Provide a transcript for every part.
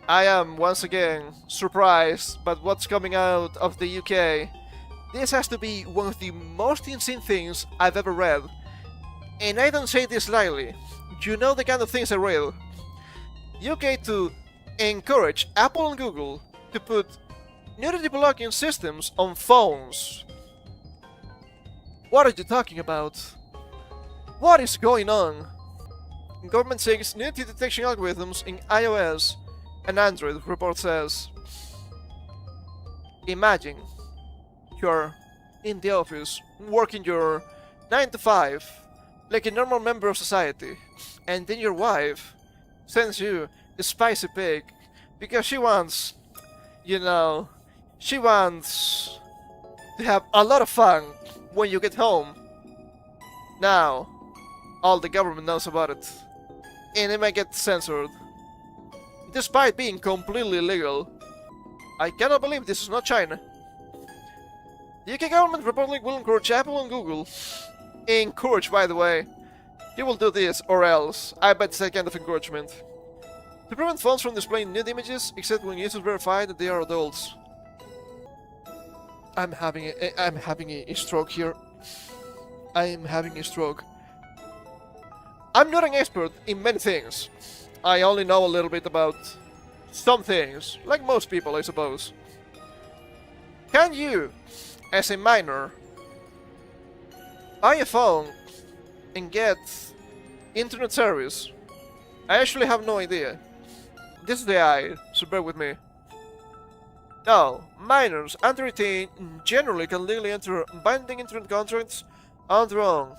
I am once again surprised by what's coming out of the UK. This has to be one of the most insane things I've ever read. And I don't say this lightly. You know the kind of things I read. UK to encourage Apple and Google to put nudity blocking systems on phones. What are you talking about? What is going on? Government seeks nudity detection algorithms in iOS and Android, report says. Imagine you're in the office, working your 9 to 5, like a normal member of society, and then your wife sends you a spicy pig because she wants, she wants to have a lot of fun when you get home. Now, all the government knows about it, and it might get censored, despite being completely legal. I cannot believe this is not China. The UK government reportedly will encourage Apple and Google. Encourage, by the way. You will do this, or else. I bet it's that kind of encouragement. To prevent phones from displaying nude images, except when users verify that they are adults. I'm having a stroke here. I am having a stroke. I'm not an expert in many things. I only know a little bit about some things, like most people, I suppose. Can you, as a minor, buy a phone and get internet service? I actually have no idea. This is the AI, so bear with me. No, minors under 18 generally can legally enter binding internet contracts on their own.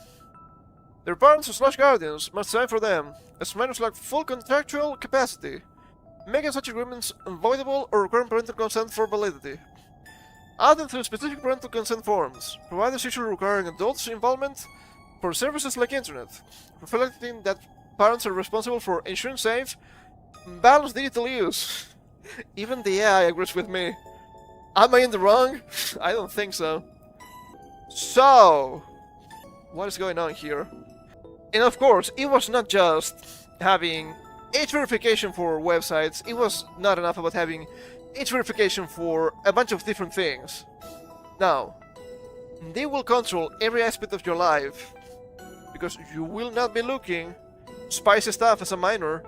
Their parents/guardians must sign for them, as minors lack full contractual capacity, making such agreements unvoidable or requiring parental consent for validity. Other through specific parental consent forms, providers usually requiring adults' involvement for services like internet, reflecting that parents are responsible for ensuring safe, balanced digital use. Even the AI agrees with me. Am I in the wrong? I don't think so. So, what is going on here? And of course, it was not just having age verification for websites, it was not enough about having age verification for a bunch of different things. Now, they will control every aspect of your life, because you will not be looking spicy stuff as a minor.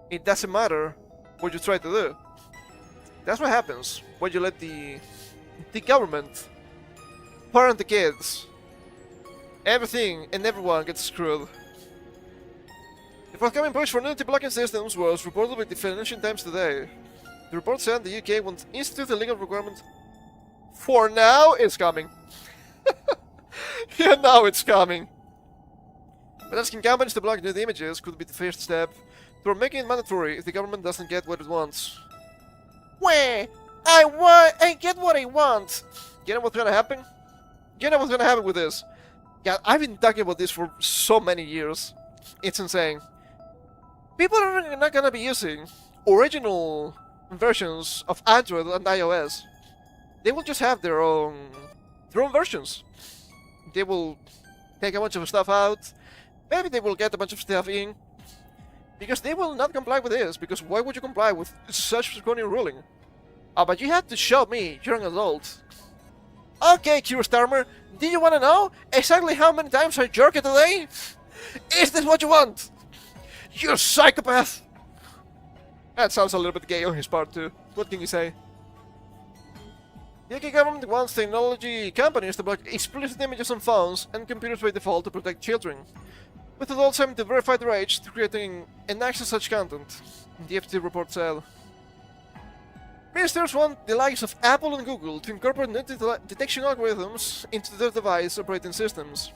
It doesn't matter what you try to do. That's what happens when you let the government parent the kids. Everything and everyone gets screwed. The forthcoming push for nudity blocking systems was reported by the Financial Times today. The report said the UK won't institute a legal requirement. For now, it's coming. Yeah, now it's coming. But asking companies to block nude images could be the first step toward making it mandatory if the government doesn't get what it wants. Wah! I get what I want! You know what's gonna happen? You know what's gonna happen with this? Yeah, I've been talking about this for so many years. It's insane. People are not gonna be using original versions of Android and iOS. They will just have their own versions. They will take a bunch of stuff out. Maybe they will get a bunch of stuff in. Because they will not comply with this. Because why would you comply with such draconian ruling? Oh, but you have to show me you're an adult. Okay, Keir Starmer, do you want to know exactly how many times I jerk it today? Is this what you want? You psychopath! That sounds a little bit gay on his part too. What can you say? The UK government wants technology companies to block explicit images on phones and computers by default to protect children, with adults having to verify their age to creating and access such content, the FT report said. Ministers want the likes of Apple and Google to incorporate nudity detection algorithms into their device operating systems,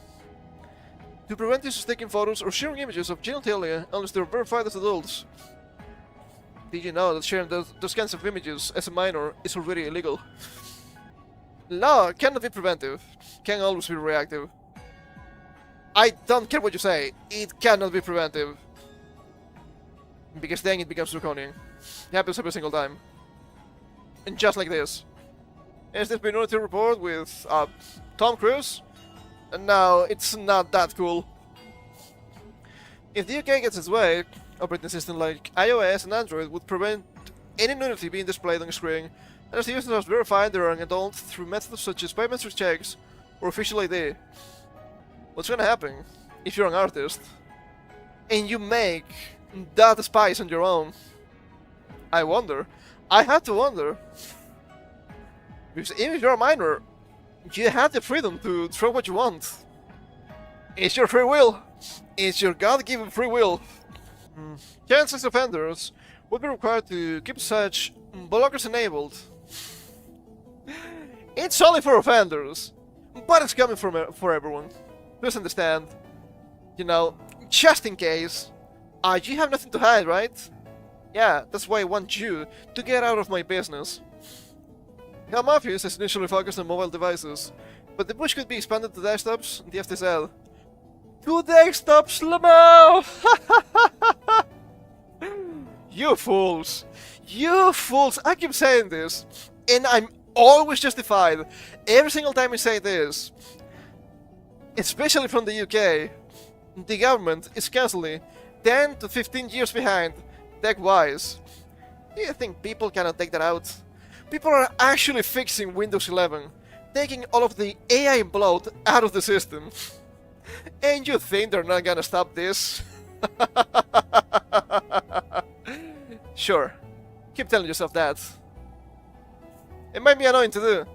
to prevent users taking photos or sharing images of genitalia unless they're verified as adults. Did you know that sharing those kinds of images as a minor is already illegal? Law cannot be preventive, can always be reactive. I don't care what you say, it cannot be preventive. Because then it becomes draconian. It happens every single time. And just like this. Is this Minority Report with Tom Cruise? And now it's not that cool. If the UK gets its way, operating system like iOS and Android would prevent any nudity being displayed on the screen, unless the user has verified they are an adult through methods such as biometric checks or official ID. What's gonna happen if you're an artist and you make that spice on your own? I wonder. I had to wonder. Because even if you're a minor, you have the freedom to draw what you want. It's your free will. It's your God-given free will. Cancelled offenders would be required to keep such blockers enabled. It's only for offenders, but it's coming for everyone. Please understand. You know, just in case. You have nothing to hide, right? Yeah, that's why I want you to get out of my business. Home Office is initially focused on mobile devices, but the push could be expanded to desktops and the FTSL. To desktops, Lamau! You fools! You fools! I keep saying this, and I'm always justified every single time I say this. Especially from the UK. The government is constantly 10 to 15 years behind, tech-wise. Do you think people cannot take that out? People are actually fixing Windows 11, taking all of the AI bloat out of the system. And you think they're not gonna stop this? Sure, keep telling yourself that. It might be annoying to do,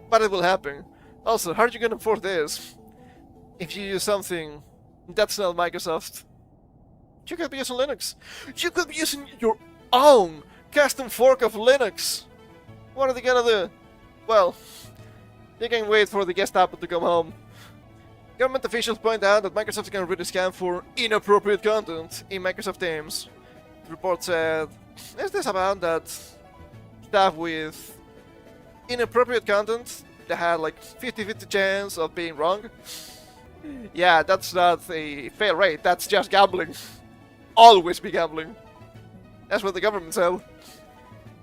but it will happen. Also, how are you gonna enforce this if you use something that's not Microsoft? You could be using Linux. You could be using your own custom fork of Linux. What are they gonna do? Well, you can wait for the Gestapo to come home. Government officials point out that Microsoft can read a scan for inappropriate content in Microsoft Teams. The report said, is this about that stuff with inappropriate content that had like 50-50 chance of being wrong? Yeah, that's not a fair rate, that's just gambling. Always be gambling. That's what the government said.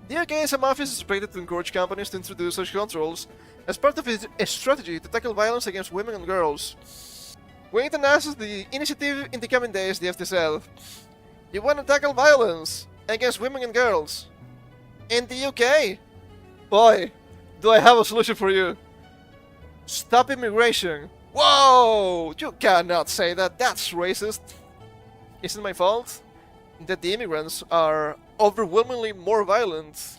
The UK's Home Office is expected to encourage companies to introduce such controls as part of its strategy to tackle violence against women and girls. Wait announces the initiative in the coming days, the FTSL. You want to tackle violence against women and girls in the UK? Boy, do I have a solution for you. Stop immigration. Whoa! You cannot say that, that's racist. Is it my fault that the immigrants are overwhelmingly more violent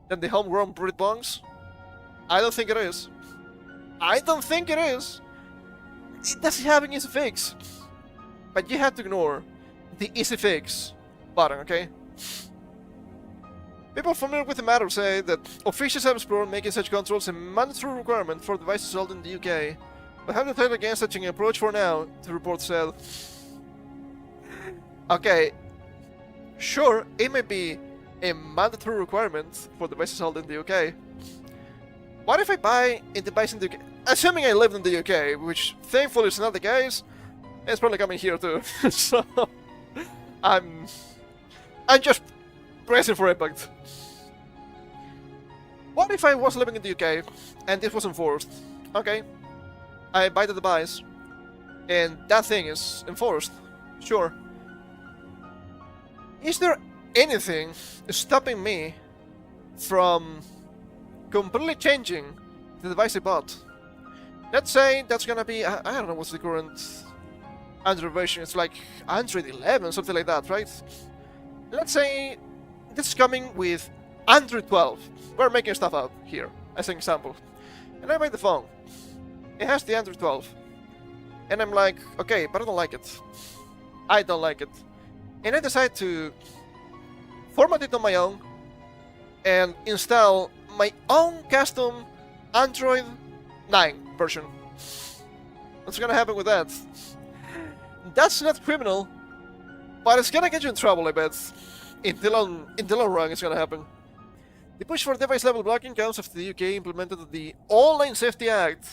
than the homegrown Brit-bongs? I don't think it is. I don't think it is. It doesn't have an easy fix. But you have to ignore the easy fix button, okay? People familiar with the matter say that officials have explored making such controls a mandatory requirement for devices sold in the UK, but have decided against such an approach for now, the report said. Okay, sure, it may be a mandatory requirement for devices sold in the UK. What if I buy a device in the UK? Assuming I lived in the UK, which thankfully is not the case, and it's probably coming here too. So I'm just bracing for impact. What if I was living in the UK and this was enforced? Okay, I buy the device and that thing is enforced. Sure. Is there anything stopping me from completely changing the device I bought? Let's say that's gonna be, I don't know what's the current Android version, it's like Android 11, something like that, right? Let's say this is coming with Android 12. We're making stuff up here, as an example. And I buy the phone. It has the Android 12. And I'm like, okay, but I don't like it. I don't like it. And I decide to format it on my own and install my own custom Android 9 version. What's gonna happen with that? That's not criminal, but it's gonna get you in trouble, I bet. In the long run, it's gonna happen. The push for device level blocking comes after the UK implemented the Online Safety Act.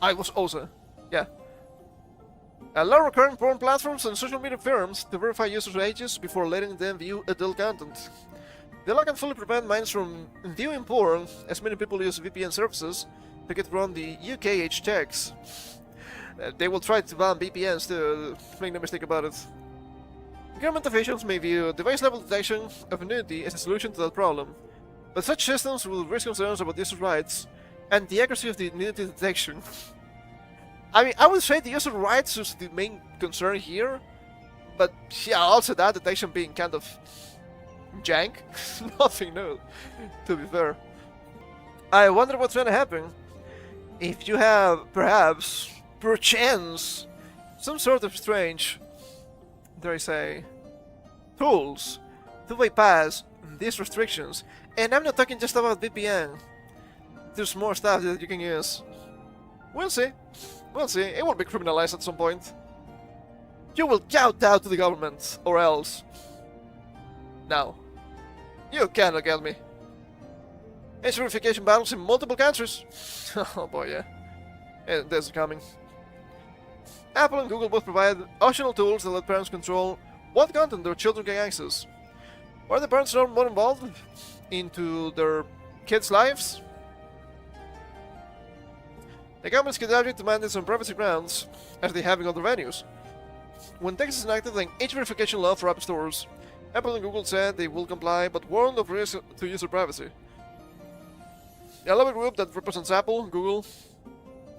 I was also, yeah. Allow recurrent porn platforms and social media firms to verify users' ages before letting them view adult content. The law can fully prevent minors from viewing porn, as many people use VPN services to get around the UK age checks. They will try to ban VPNs to make no mistake about it. Government officials may view device-level detection of nudity as a solution to that problem, but such systems will raise concerns about user rights and the accuracy of the nudity detection. I mean, I would say the user rights is the main concern here, but yeah, also that detection being kind of jank. Nothing new, to be fair. I wonder what's gonna happen if you have, perhaps, perchance, some sort of strange, dare I say, tools to bypass these restrictions. And I'm not talking just about VPN. There's more stuff that you can use. We'll see. We'll see. It will be criminalized at some point. You will kowtow to the government, or else. No. You cannot get me. Age verification battles in multiple countries. Oh boy, yeah. And this is coming. Apple and Google both provide optional tools that let parents control what content their children can access. Are the parents not more involved into their kids' lives? The governments can object to mandates on privacy grounds, as they have in other venues. When Texas enacted an age verification law for app stores, Apple and Google said they will comply, but warned of risk to user privacy. A lobby group that represents Apple, Google,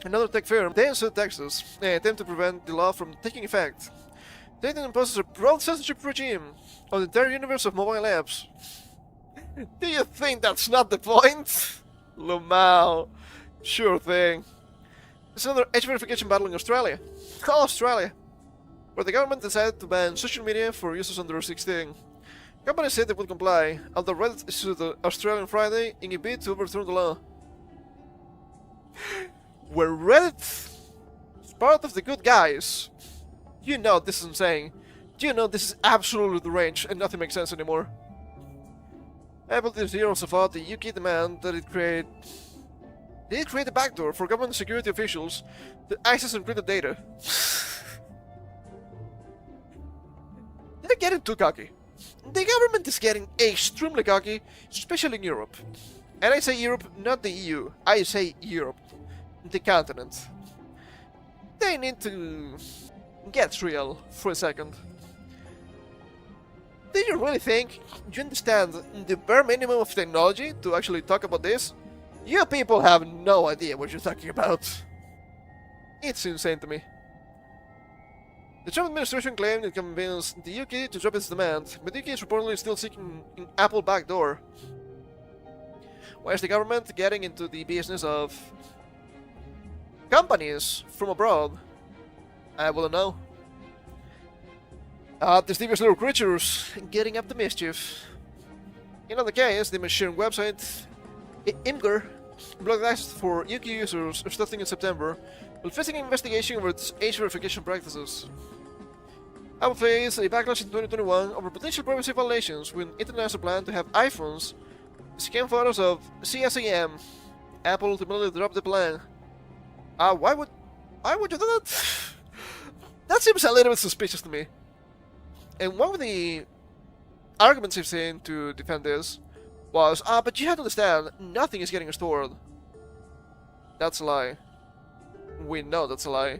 and other tech firms then sued Texas in an attempt to prevent the law from taking effect. They then imposes a broad censorship regime on the entire universe of mobile apps. Do you think that's not the point? Lumao. Sure thing. There's another age verification battle in Australia. Australia! Where the government decided to ban social media for users under 16. Companies said they would comply, although Reddit issued the Australian Friday in a bid to overturn the law. Where Reddit is part of the good guys. You know this is insane. You know this is absolutely deranged and nothing makes sense anymore. Apple this year also fought the UK demand that it create a backdoor for government security officials to access encrypted data. They're getting too cocky. The government is getting extremely cocky, especially in Europe. And I say Europe, not the EU. I say Europe. The continent. They need to get real for a second. Do you really think you understand the bare minimum of technology to actually talk about this? You people have no idea what you're talking about. It's insane to me. The Trump administration claimed it convinced the UK to drop its demand, but the UK is reportedly still seeking an Apple backdoor. Why is the government getting into the business of companies from abroad? I wouldn't know. These devious little creatures getting up to mischief. In other case, the machine website Imgur blocked access for UK users starting in September, while facing an investigation over its age verification practices. Apple faced a backlash in 2021 over potential privacy violations when it announced a plan to have iPhones scan photos of CSAM. Apple ultimately dropped the plan. Why would you do that? That seems a little bit suspicious to me. And one of the arguments I've seen to defend this was, but you have to understand, nothing is getting stored. That's a lie. We know that's a lie.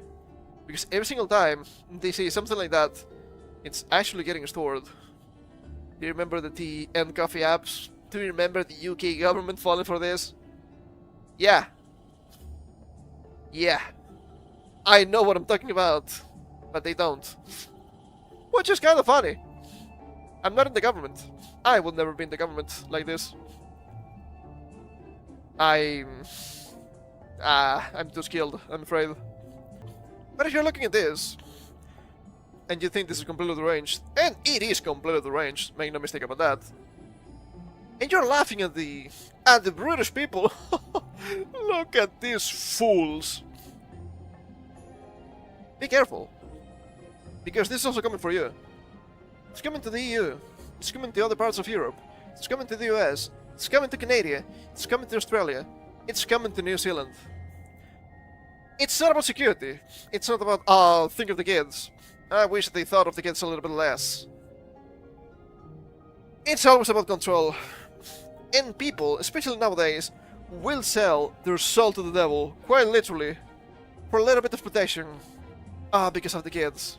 Because every single time they say something like that, it's actually getting stored. Do you remember the tea and coffee apps? Do you remember the UK government falling for this? Yeah. Yeah. I know what I'm talking about, but they don't. Which is kind of funny. I'm not in the government. I will never be in the government like this. I'm too skilled, I'm afraid. But if you're looking at this, and you think this is completely deranged, and it is completely deranged, make no mistake about that, and you're laughing at the British people, look at these fools. Be careful, because this is also coming for you. It's coming to the EU, it's coming to other parts of Europe, it's coming to the US, it's coming to Canada, it's coming to Australia, it's coming to New Zealand. It's not about security. It's not about, think of the kids. I wish they thought of the kids a little bit less. It's always about control. And people, especially nowadays, will sell their soul to the devil, quite literally, for a little bit of protection. Because of the kids.